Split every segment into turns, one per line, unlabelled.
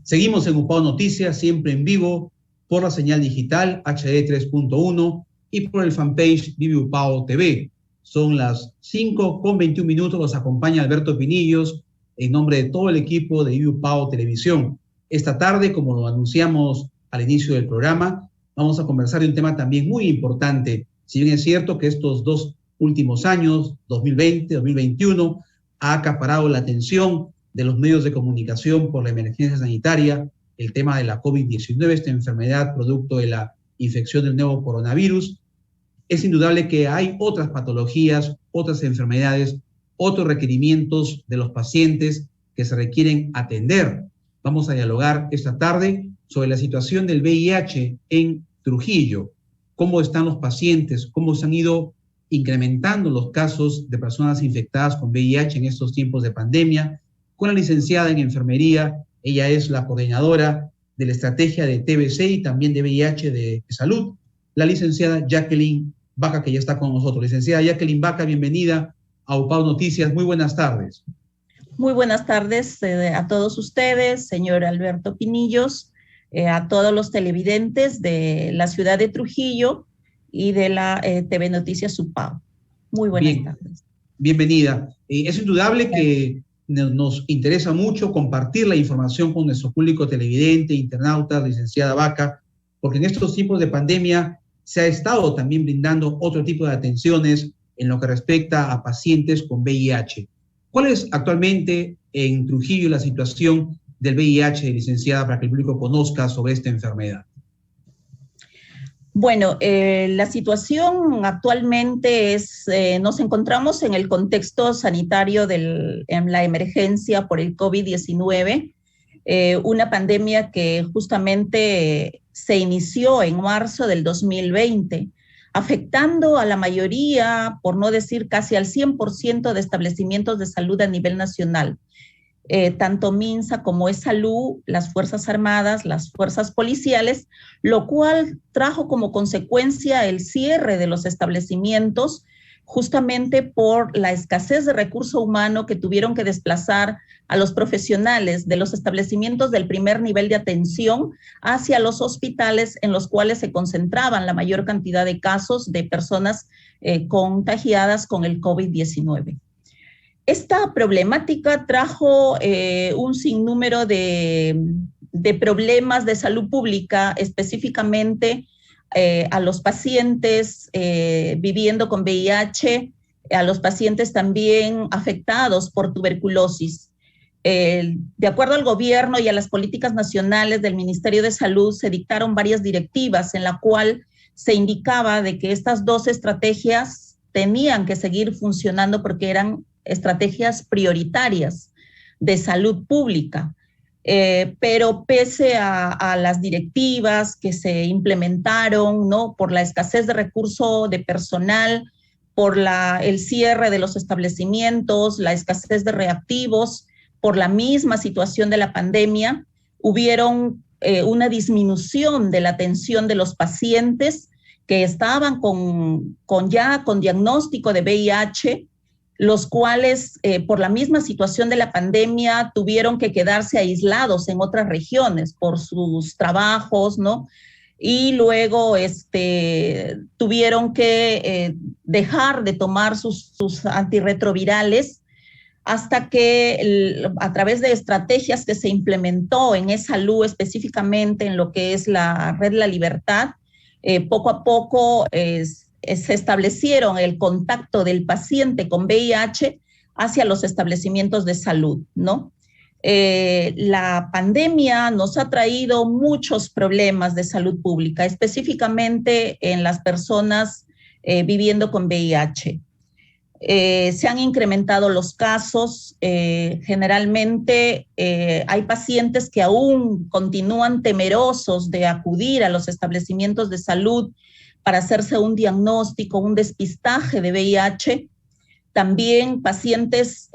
Seguimos en UPAO Noticias, siempre en vivo, por la señal digital HD 3.1 y por el fanpage Vive UPAO TV. Son las 5:21, los acompaña Alberto Pinillos en nombre de todo el equipo de Vive UPAO Televisión. Esta tarde, como lo anunciamos al inicio del programa, vamos a conversar de un tema también muy importante. Si bien es cierto que estos dos últimos años, 2020, 2021, ha acaparado la atención de los medios de comunicación por la emergencia sanitaria, el tema de la COVID-19, esta enfermedad producto de la infección del nuevo coronavirus. Es indudable que hay otras patologías, otras enfermedades, otros requerimientos de los pacientes que se requieren atender. Vamos a dialogar esta tarde sobre la situación del VIH en Trujillo, cómo están los pacientes, cómo se han ido incrementando los casos de personas infectadas con VIH en estos tiempos de pandemia, con la licenciada en enfermería. Ella es la coordinadora de la estrategia de TBC y también de VIH de salud, la licenciada Jacqueline Vaca, que ya está con nosotros. Licenciada Jacqueline Vaca, bienvenida a UPAO Noticias. Muy buenas tardes.
Muy buenas tardes a todos ustedes, señor Alberto Pinillos, a todos los televidentes de la ciudad de Trujillo y de la TV Noticias UPAO. Muy buenas tardes.
Bienvenida. Es indudable que nos interesa mucho compartir la información con nuestro público televidente, internauta, licenciada Vaca, porque en estos tiempos de pandemia se ha estado también brindando otro tipo de atenciones en lo que respecta a pacientes con VIH. ¿Cuál es actualmente en Trujillo la situación del VIH, licenciada, para que el público conozca sobre esta enfermedad?
Bueno, la situación actualmente es, nos encontramos en el contexto sanitario en la emergencia por el COVID-19, una pandemia que justamente se inició en marzo del 2020, afectando a la mayoría, por no decir casi al 100% de establecimientos de salud a nivel nacional. Tanto MINSA como ESalud, las Fuerzas Armadas, las Fuerzas Policiales, lo cual trajo como consecuencia el cierre de los establecimientos justamente por la escasez de recurso humano que tuvieron que desplazar a los profesionales de los establecimientos del primer nivel de atención hacia los hospitales en los cuales se concentraban la mayor cantidad de casos de personas contagiadas con el COVID-19. Esta problemática trajo un sinnúmero de problemas de salud pública, específicamente a los pacientes viviendo con VIH, a los pacientes también afectados por tuberculosis. De acuerdo al gobierno y a las políticas nacionales del Ministerio de Salud, se dictaron varias directivas en la cual se indicaba de que estas dos estrategias tenían que seguir funcionando porque eran estrategias prioritarias de salud pública, pero pese a las directivas que se implementaron, ¿no?, por la escasez de recurso de personal, por el cierre de los establecimientos, la escasez de reactivos, por la misma situación de la pandemia, hubieron una disminución de la atención de los pacientes que estaban con diagnóstico de VIH, los cuales por la misma situación de la pandemia tuvieron que quedarse aislados en otras regiones por sus trabajos, ¿no? Y luego tuvieron que dejar de tomar sus antirretrovirales hasta que a través de estrategias que se implementó en ESalud, específicamente en lo que es la Red La Libertad, poco a poco se establecieron el contacto del paciente con VIH hacia los establecimientos de salud, ¿no? La pandemia nos ha traído muchos problemas de salud pública, específicamente en las personas viviendo con VIH. Se han incrementado los casos, generalmente hay pacientes que aún continúan temerosos de acudir a los establecimientos de salud para hacerse un diagnóstico, un despistaje de VIH. También pacientes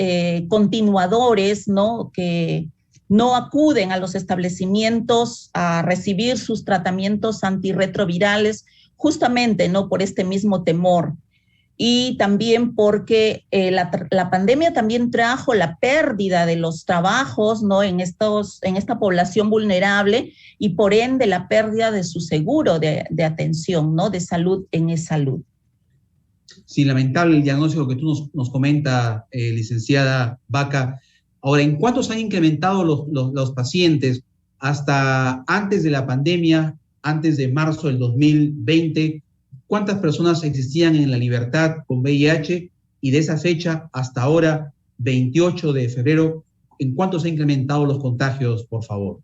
continuadores, ¿no?, que no acuden a los establecimientos a recibir sus tratamientos antirretrovirales, justamente, ¿no?, por este mismo temor. y también porque la pandemia también trajo la pérdida de los trabajos, ¿no? en esta población vulnerable, y por ende la pérdida de su seguro de atención, ¿no? De salud en e-salud.
Sí, lamentable el diagnóstico que tú nos comenta, licenciada Vaca. Ahora, ¿en cuánto se han incrementado los pacientes hasta antes de la pandemia, antes de marzo del 2020? ¿Cuántas personas existían en La Libertad con VIH? Y de esa fecha hasta ahora, 28 de febrero, ¿en cuánto se han incrementado los contagios, por favor?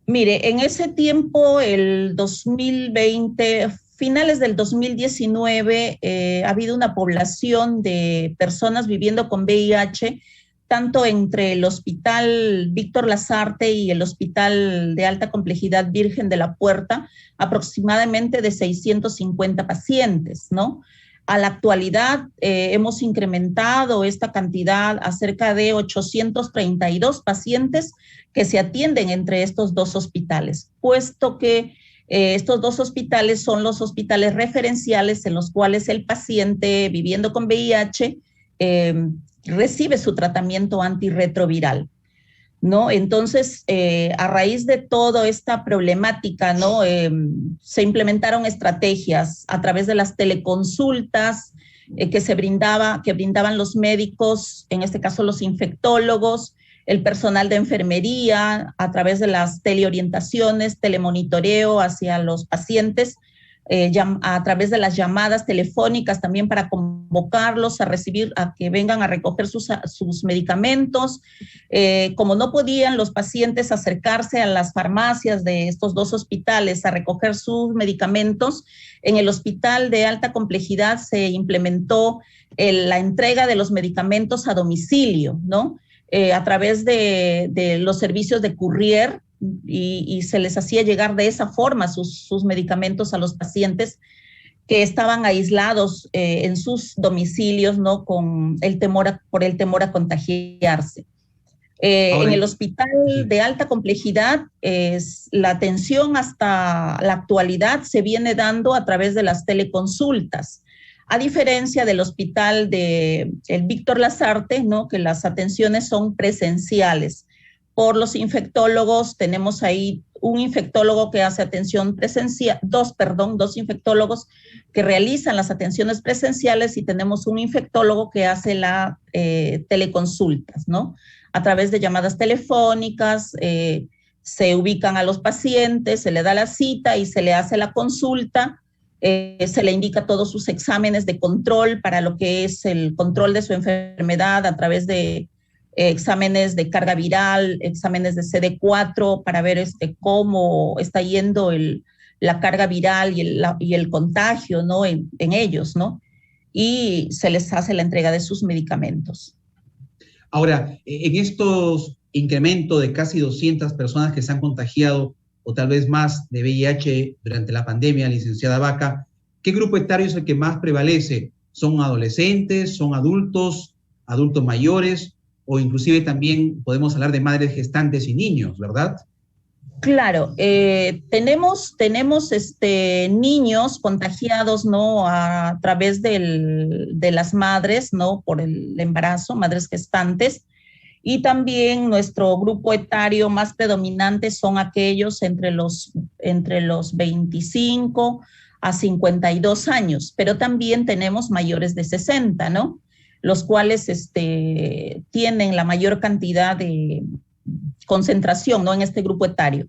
Mire, en ese tiempo, el 2020, finales del 2019, ha habido una población de personas viviendo con VIH, tanto entre el Hospital Víctor Lasarte y el Hospital de Alta Complejidad Virgen de la Puerta, aproximadamente de 650 pacientes, ¿no? A la actualidad hemos incrementado esta cantidad a cerca de 832 pacientes que se atienden entre estos dos hospitales, puesto que estos dos hospitales son los hospitales referenciales en los cuales el paciente viviendo con VIH recibe su tratamiento antirretroviral, ¿no? Entonces, a raíz de toda esta problemática, ¿no? Se implementaron estrategias a través de las teleconsultas que brindaban los médicos, en este caso los infectólogos, el personal de enfermería, a través de las teleorientaciones, telemonitoreo hacia los pacientes, a través de las llamadas telefónicas también para convocarlos a que vengan a recoger sus medicamentos. Como no podían los pacientes acercarse a las farmacias de estos dos hospitales a recoger sus medicamentos, en el hospital de alta complejidad se implementó la entrega de los medicamentos a domicilio, ¿no? A través de los servicios de courier, y se les hacía llegar de esa forma sus medicamentos a los pacientes que estaban aislados en sus domicilios, ¿no? Por el temor a contagiarse. En el hospital de alta complejidad, la atención hasta la actualidad se viene dando a través de las teleconsultas, a diferencia del hospital el Víctor Lasarte, ¿no? Que las atenciones son presenciales. Por los infectólogos, tenemos ahí un infectólogo que hace atención presencial, dos infectólogos que realizan las atenciones presenciales, y tenemos un infectólogo que hace las teleconsultas, ¿no? A través de llamadas telefónicas, se ubican a los pacientes, se le da la cita y se le hace la consulta, se le indica todos sus exámenes de control para lo que es el control de su enfermedad a través de exámenes de carga viral, exámenes de CD4 para ver cómo está yendo la carga viral y el contagio, ¿no? en ellos, ¿no? Y se les hace la entrega de sus medicamentos.
Ahora, en estos incrementos de casi 200 personas que se han contagiado, o tal vez más, de VIH durante la pandemia, licenciada Vaca, ¿qué grupo etario es el que más prevalece? ¿Son adolescentes, son adultos mayores, o inclusive también podemos hablar de madres gestantes y niños, ¿verdad?
Claro, tenemos niños contagiados, ¿no? A través de las madres, ¿no? Por el embarazo, madres gestantes. Y también nuestro grupo etario más predominante son aquellos entre los 25 a 52 años, pero también tenemos mayores de 60, ¿no? Los cuales tienen la mayor cantidad de concentración, ¿no? En este grupo etario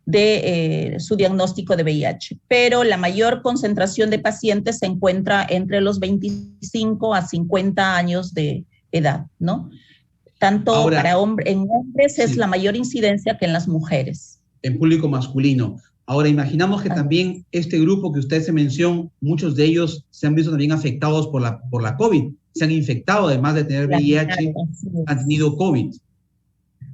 de su diagnóstico de VIH. Pero la mayor concentración de pacientes se encuentra entre los 25 a 50 años de edad, ¿no? Tanto ahora, en hombres sí, es la mayor incidencia que en las mujeres.
En público masculino. Ahora, imaginamos que también este grupo que usted se mencionó, muchos de ellos se han visto también afectados por la COVID. Se han infectado, además de tener VIH, han tenido COVID.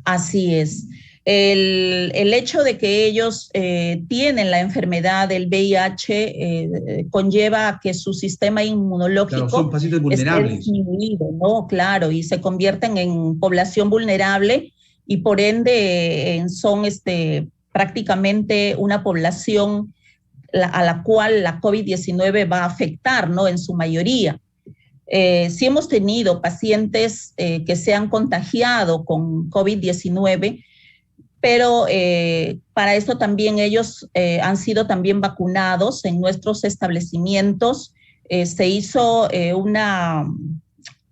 Así es. El hecho de que ellos tienen la enfermedad del VIH conlleva a que su sistema inmunológico
son pacientes vulnerables,
esté disminuido, ¿no? Claro, y se convierten en población vulnerable, y por ende son prácticamente una población a la cual la COVID-19 va a afectar, ¿no? En su mayoría. Sí hemos tenido pacientes que se han contagiado con COVID-19, pero para esto también ellos han sido también vacunados en nuestros establecimientos. Se hizo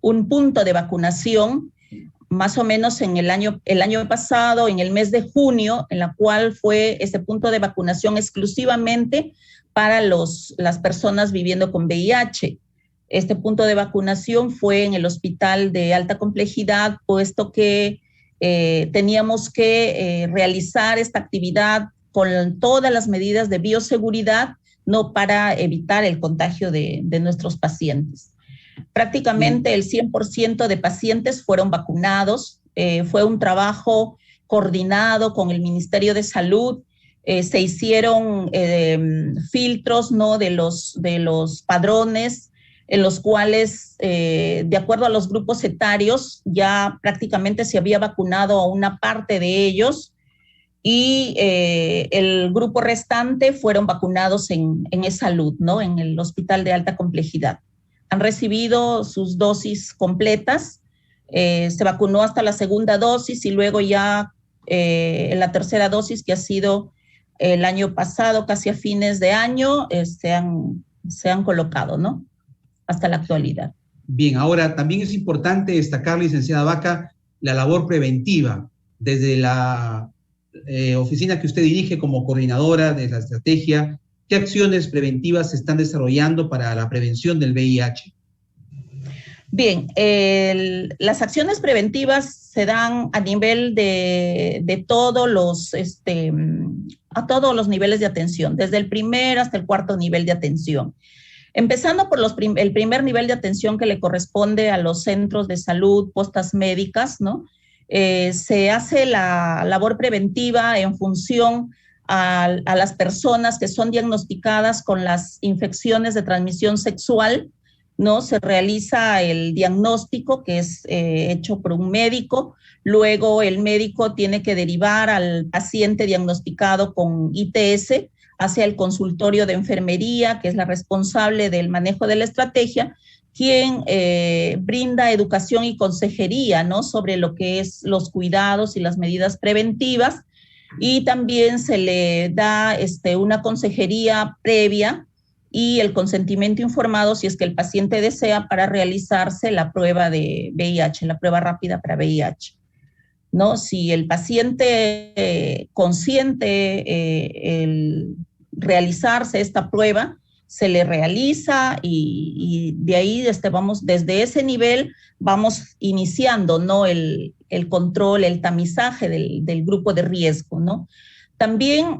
un punto de vacunación más o menos en el año pasado, en el mes de junio, en la cual fue ese punto de vacunación exclusivamente para las personas viviendo con VIH. Este punto de vacunación fue en el hospital de alta complejidad, puesto que teníamos que realizar esta actividad con todas las medidas de bioseguridad, no para evitar el contagio de nuestros pacientes. Prácticamente el 100% de pacientes fueron vacunados. Fue un trabajo coordinado con el Ministerio de Salud. Se hicieron filtros, ¿no?, de los padrones, en los cuales, de acuerdo a los grupos etarios, ya prácticamente se había vacunado a una parte de ellos, y el grupo restante fueron vacunados en eSalud, ¿no?, en el Hospital de Alta Complejidad. Han recibido sus dosis completas, se vacunó hasta la segunda dosis y luego ya la tercera dosis, que ha sido el año pasado, casi a fines de año, se han colocado, ¿no?, hasta la actualidad.
Bien, ahora también es importante destacar, licenciada Vaca, la labor preventiva desde la oficina que usted dirige como coordinadora de la estrategia. ¿Qué acciones preventivas se están desarrollando para la prevención del VIH?
Bien, las acciones preventivas se dan a nivel de todos a todos los niveles de atención, desde el primer hasta el cuarto nivel de atención. Empezando por el primer nivel de atención, que le corresponde a los centros de salud, postas médicas, ¿no? Se hace la labor preventiva en función a las personas que son diagnosticadas con las infecciones de transmisión sexual, ¿no? Se realiza el diagnóstico, que es hecho por un médico. Luego el médico tiene que derivar al paciente diagnosticado con ITS hacia el consultorio de enfermería, que es la responsable del manejo de la estrategia, quien brinda educación y consejería, ¿no?, sobre lo que es los cuidados y las medidas preventivas, y también se le da una consejería previa y el consentimiento informado, si es que el paciente desea, para realizarse la prueba de VIH, la prueba rápida para VIH, ¿no? Si el paciente consiente el realizarse esta prueba, se le realiza, y de ahí desde ese nivel vamos iniciando, ¿no?, el control, el tamizaje del grupo de riesgo, ¿no? También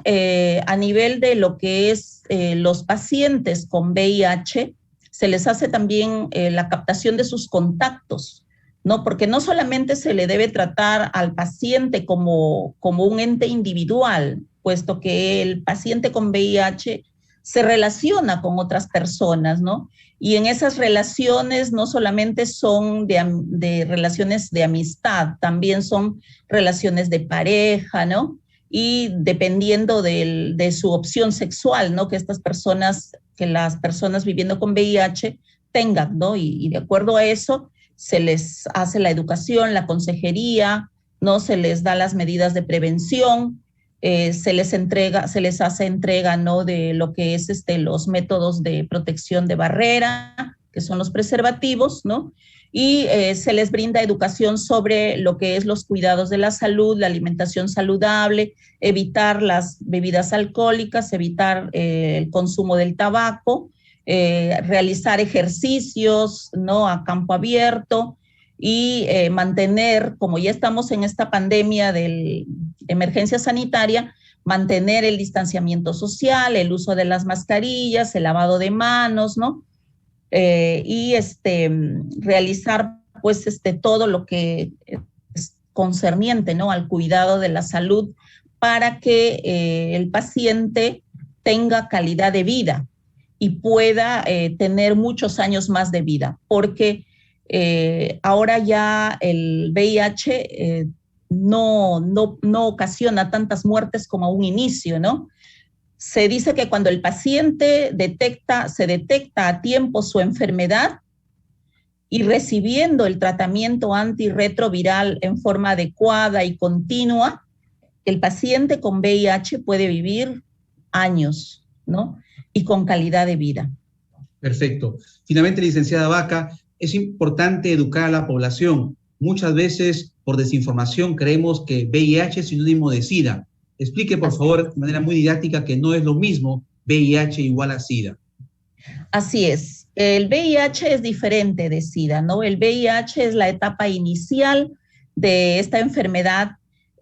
a nivel de lo que es los pacientes con VIH, se les hace también la captación de sus contactos, ¿no? Porque no solamente se le debe tratar al paciente como un ente individual, puesto que el paciente con VIH se relaciona con otras personas, ¿no? Y en esas relaciones no solamente son de relaciones de amistad, también son relaciones de pareja, ¿no? Y dependiendo de su opción sexual, ¿no?, que las personas viviendo con VIH tengan, ¿no? Y de acuerdo a eso se les hace la educación, la consejería, ¿no? Se les da las medidas de prevención, se les hace entrega, ¿no?, de lo que es los métodos de protección de barrera, que son los preservativos, ¿no? Y se les brinda educación sobre lo que es los cuidados de la salud, la alimentación saludable, evitar las bebidas alcohólicas, evitar el consumo del tabaco, realizar ejercicios, ¿no?, a campo abierto, y mantener, como ya estamos en esta pandemia de emergencia sanitaria, mantener el distanciamiento social, el uso de las mascarillas, el lavado de manos, ¿no? Y realizar pues todo lo que es concerniente, ¿no?, al cuidado de la salud, para que el paciente tenga calidad de vida y pueda tener muchos años más de vida, porque ahora ya el VIH no ocasiona tantas muertes como a un inicio, ¿no? Se dice que cuando el paciente se detecta a tiempo su enfermedad, y recibiendo el tratamiento antirretroviral en forma adecuada y continua, el paciente con VIH puede vivir años, ¿no? Y con calidad de vida.
Perfecto. Finalmente, licenciada Vaca, es importante educar a la población. Muchas veces, por desinformación, creemos que VIH es sinónimo de SIDA. Explique, por favor, de manera muy didáctica, que no es lo mismo VIH igual a SIDA.
Así es. El VIH es diferente de SIDA, ¿no? El VIH es la etapa inicial de esta enfermedad,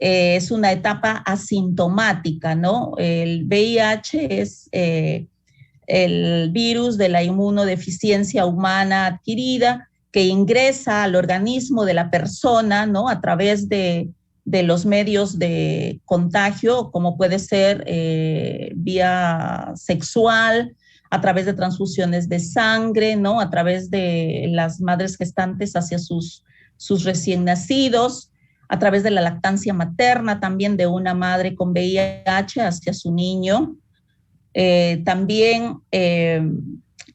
es una etapa asintomática, ¿no? El VIH es el virus de la inmunodeficiencia humana adquirida que ingresa al organismo de la persona, ¿no? A través de los medios de contagio, como puede ser vía sexual, a través de transfusiones de sangre, ¿no? A través de las madres gestantes hacia sus recién nacidos, a través de la lactancia materna también de una madre con VIH hacia su niño. También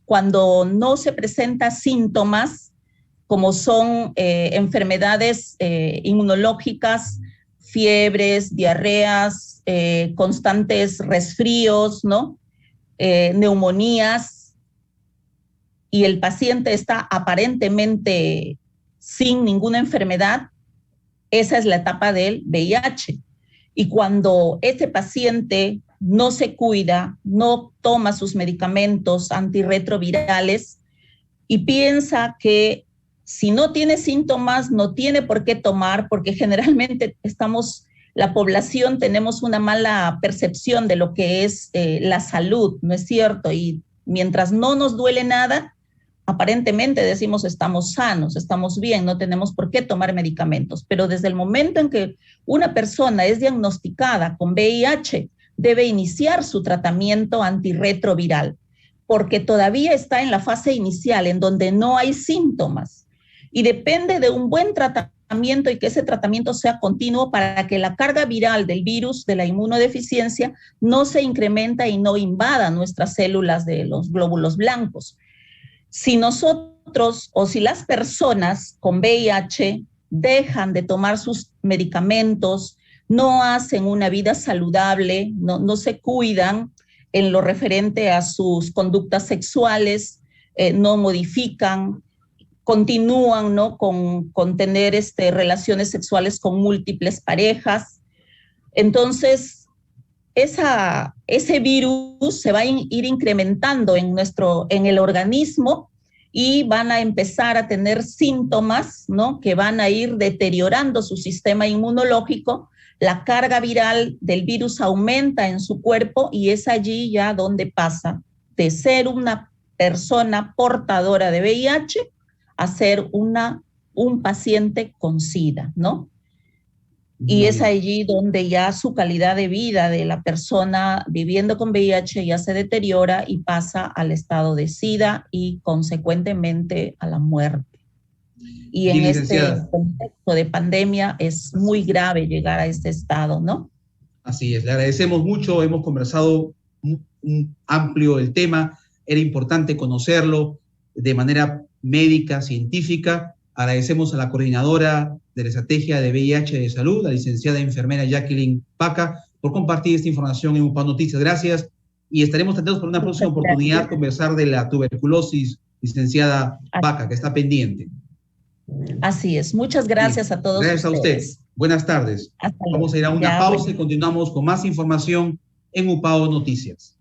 cuando no se presentan síntomas, como son enfermedades inmunológicas, fiebres, diarreas, constantes resfríos, ¿no? Neumonías, y el paciente está aparentemente sin ninguna enfermedad, esa es la etapa del VIH. Y cuando ese paciente no se cuida, no toma sus medicamentos antirretrovirales y piensa que si no tiene síntomas no tiene por qué tomar, porque generalmente la población tenemos una mala percepción de lo que es la salud, ¿no es cierto? Y mientras no nos duele nada, aparentemente decimos estamos sanos, estamos bien, no tenemos por qué tomar medicamentos. Pero desde el momento en que una persona es diagnosticada con VIH, debe iniciar su tratamiento antirretroviral, porque todavía está en la fase inicial, en donde no hay síntomas. Y depende de un buen tratamiento y que ese tratamiento sea continuo para que la carga viral del virus de la inmunodeficiencia no se incrementa y no invada nuestras células de los glóbulos blancos. Si nosotros o si las personas con VIH dejan de tomar sus medicamentos, no hacen una vida saludable, no se cuidan en lo referente a sus conductas sexuales, no modifican, continúan, ¿no? con tener relaciones sexuales con múltiples parejas. Entonces, ese virus se va a ir incrementando en el organismo y van a empezar a tener síntomas, ¿no? Que van a ir deteriorando su sistema inmunológico. La carga viral del virus aumenta en su cuerpo y es allí ya donde pasa de ser una persona portadora de VIH a ser un paciente con SIDA, ¿no? Y es allí donde ya su calidad de vida de la persona viviendo con VIH ya se deteriora y pasa al estado de SIDA y consecuentemente a la muerte. Y en este contexto de pandemia es muy grave llegar a este estado, ¿no?
Así es, le agradecemos mucho, hemos conversado un amplio el tema, era importante conocerlo de manera médica, científica. Agradecemos a la coordinadora de la estrategia de VIH de salud, la licenciada enfermera Jacqueline Vaca, por compartir esta información en UPAO Noticias. Gracias, y estaremos atentos para una próxima oportunidad conversar de la tuberculosis, licenciada Vaca, que está pendiente.
Así es. Muchas gracias a todos.
Gracias ustedes. A usted. Buenas tardes. Vamos a ir a una pausa y continuamos con más información en UPAO Noticias.